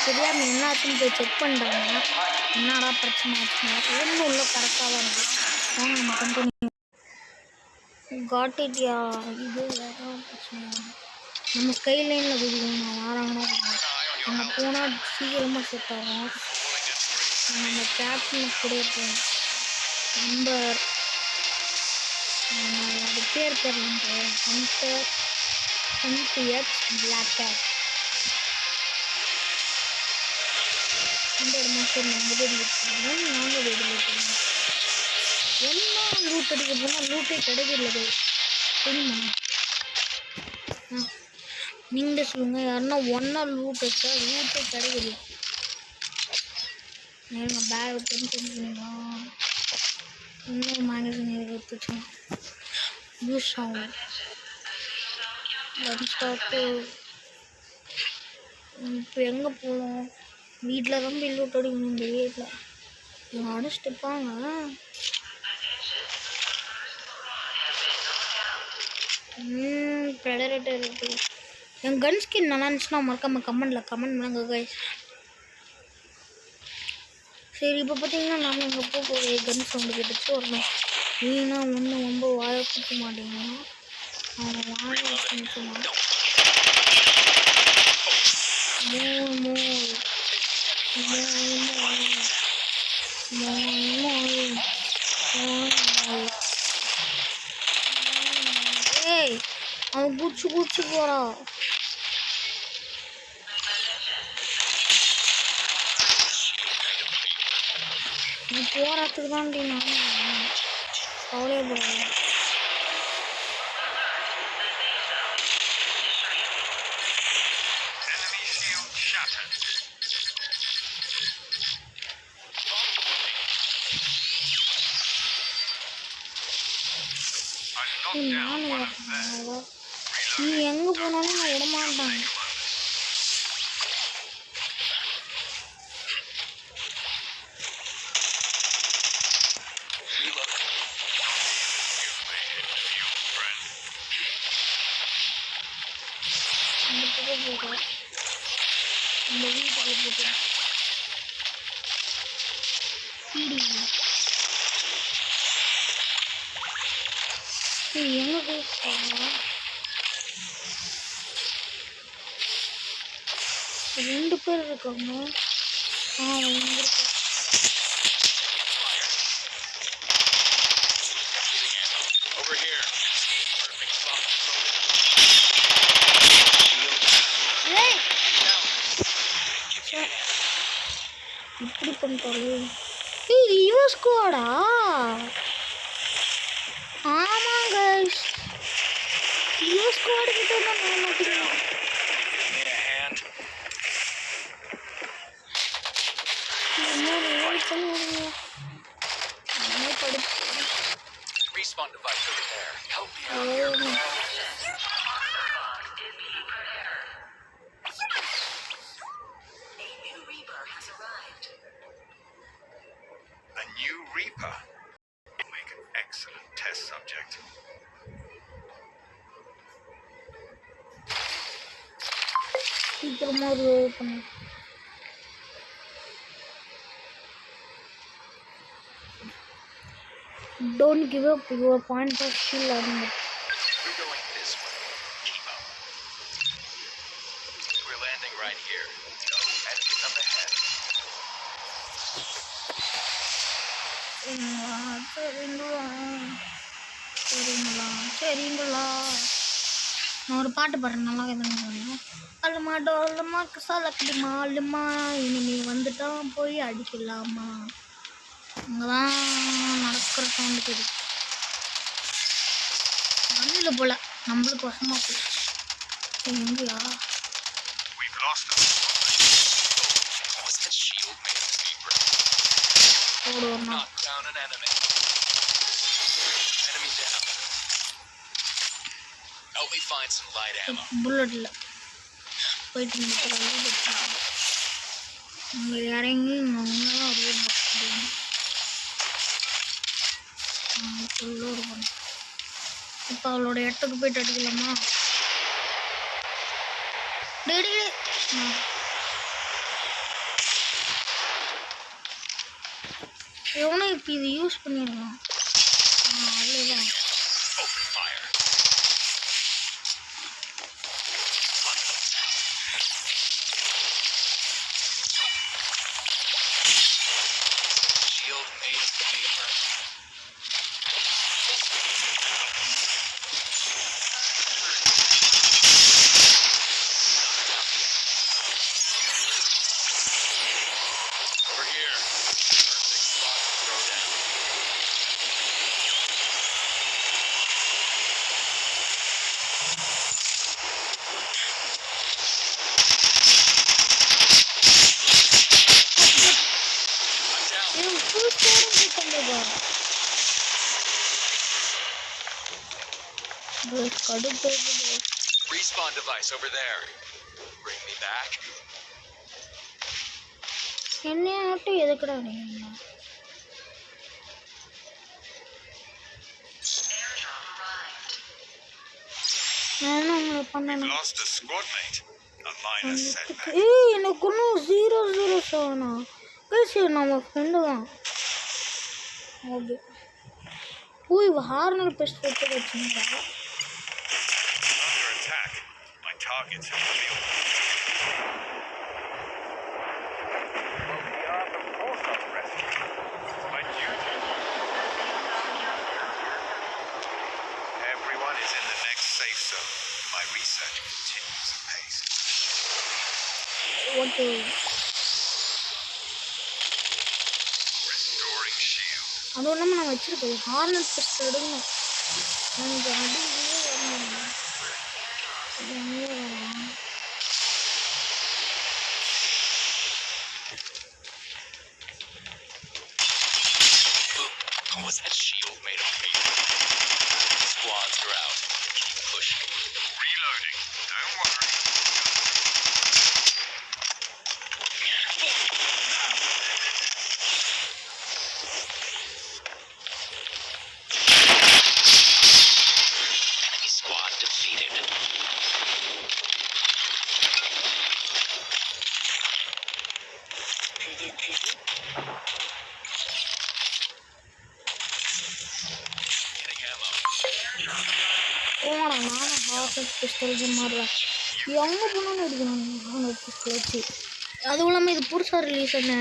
தெரியாமல் என்னாச்சுன்னு போய் செக் பண்ணுறாங்க. என்னடா பிரச்சனை ஆச்சுன்னா ஒன்றும் உள்ள கரெக்டாக தான் இருக்குது. வாங்க நம்ம கண்டினியூ. காட்டிட்டியா இது வேறு பிரச்சனை. நம்ம ஸ்கைலைனில் குதிக்கணும். நான் வாராங்கன்னா அங்கே போனால் சீக்கிரமாக செட் ஆகும். நம்ம கேப்டன் கூட போகணும். நம்பர் அது பேர் தெரியல. ஹண்டர் பிளாக் கேட் இந்த மாதம் நாங்கள் வெளியிட்டு நாங்கள் வெளியிட்டு ஒன்றா லூட் அடிக்க போனால் லூட்டே கிடைக்கிறது தெரியுமா? நீங்கள் சொல்லுங்கள், யாருன்னா ஒன்றா லூட் அடிச்சா லூட்டே கிடைக்கல. எங்கள் பேக் தெரிஞ்சுங்களா? இன்னொரு மேகசின் எடுத்துச்சு யூஸ் ஆகும். இப்போ எங்கே போகலாம்? வீட்டில் தான் போய் லூட் அடிக்கணும். இந்த வீட்டில் இவங்க அடிச்சுட்டுப்பாங்க. ப்ரெடரேட்டர் இருக்குது. என் கன் ஸ்கின் நல்லா இருந்துச்சுன்னா மறக்காமல் கமெண்ட் பண்ணுங்க கைஸ். சரி, இப்போ பார்த்தீங்கன்னா நாம் எங்கள் அப்போ கன் சவுண்டு கேட்டுச்சு. வரணும் நீனா ஒன்று ரொம்ப வாய குத்த மாட்டேங்கன்னா அவன் வாய குத்துமா. ஏய், அவன் குச்சி போறா. நீ போராத்துக்கு தான் நானும் கவலையே போடுறேன். நீ எங்க போனாலும் நான் விடமாட்டான். இந்த வீட்டுக்கு போட்டு எங்க போய் ரெண்டு பேர் இருக்காங்க. இப்படி பண்ணிட்டாரு. இவன் ஸ்குவாடா? ஆமாங்க, இவன் ஸ்குவாடு கிட்ட நான் மாட்டேங்கிறேன். A new Reaper will make an excellent test subject. சீக்கிரமா ஒரு பண்ணு. Don't give up your point of skill. We're going this way. Keep up. We're landing right here. No enemies up ahead. சரிங்களா நான் ஒரு பாட்டு பாடுறேன். நல்லா எதுன்னு அல்லமா டோல்லம்மா கசாலக்கடிமா அல்லம்மா இனிமே வந்துட்டான் போய் அடிக்கலாமா. அங்கதான் நடக்கிற சவுண்டு தெரியும். வண்டியில் போல நம்மளுக்கு வசமா போச்சு. எங்கயா புல்லட்ல போயிட்டு அங்கே இறங்கி அங்கதான் ரோட் இருக்கணும். இப்போ அவளோட இடத்துக்கு போயிட்டு அடிக்கலாமா? எவனும் இப்போ இது யூஸ் பண்ணிடலாம். அவ்வளோதான். Open fire. Shield made of paper. Over here. Perfect spot to throw down. I'm down. எனக்கு ஃபுல் ஸ்டோரேஜ் பண்ணுறதா கடுப்பு. Respawn device over there. Bring me back. என்னைய மட்டும் எதுக்குடா அடிக்கிறீங்க? நான் உங்களை பண்ணணும். Lost a squad mate. A minor setback. ஏய் எனக்கு இன்னும் 007 கைஸ் நம்ம ஃப்ரெண்டு தான். ஓகே ஓய் ஹார்னர் பெஸ்ட் எடுத்து வச்சுருந்தா. Under attack. My targets have revealed. We are the force of rescue. It's my duty. Everyone is in the next safe zone. My research continues apace. Okay Restoring shield. அதுவும் இல்லாமல் நான் வச்சுருக்கேன் ஹார்னர் best எடுக்கணும். எனக்கு அடிக்கவே வரணும். இது எங்கே வரலாம்? Was that shield made of paper? Squads are out. Keep pushing. Reloading. Don't worry. Enemy squad defeated. Getting ammo. போடா நானும் ஹார்னர் பிஸ்டல் மாறுறேன். எங்கே போனாலும் எடுக்கணும் ஹார்னர் பிஸ்டல் வச்சு. அதுவும் இல்லாமல் இது புதுசாக ரிலீஸ் ஆன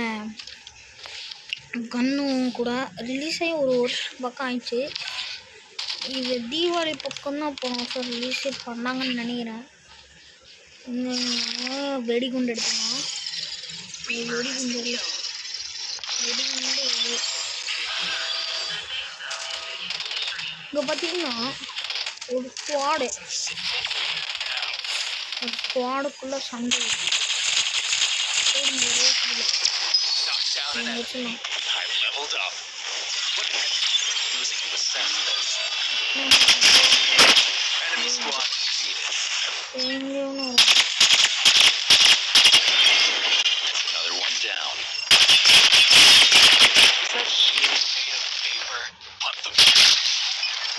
கன்னும் கூட ரிலீஸ் ஆகி ஒரு வருஷம் பக்கம் ஆயிடுச்சு. இது தீபாவளி பக்கம் தான் போனோம் சார் ரிலீஸே பண்ணாங்கன்னு நினைக்கிறேன். இந்த வெடிகுண்டு எடுத்துக்கலாம். வெடிகுண்டு இங்கே பார்த்தீங்கன்னா ஒரு ஸ்குவாடுக்குள்ளே சண்டை Knocked down an enemy. வச்சுக்கலாம். I leveled up. What using to assess this? Enemy squad defeated. எங்கேயும் That's another one down. Is that shield made of paper? Hunt them.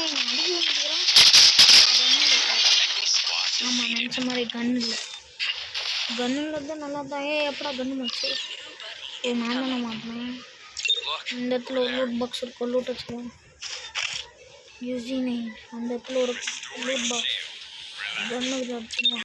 Enemy squad ஆமாம் defeated. நினச்ச மாதிரி கன் இல்லை. கன்னில் தான் நல்லா தான். எப்படா கன்று வச்சு நான் தானே மாட்டினேன். Look, இந்த இடத்துல ஒரு லூட் பாக்ஸ் இருக்கும். லூட் வச்சுக்கலாம். யூஸினே அந்த இடத்துல ஒரு லூட் பாக்ஸ் கன்று வச்சுக்கலாம்.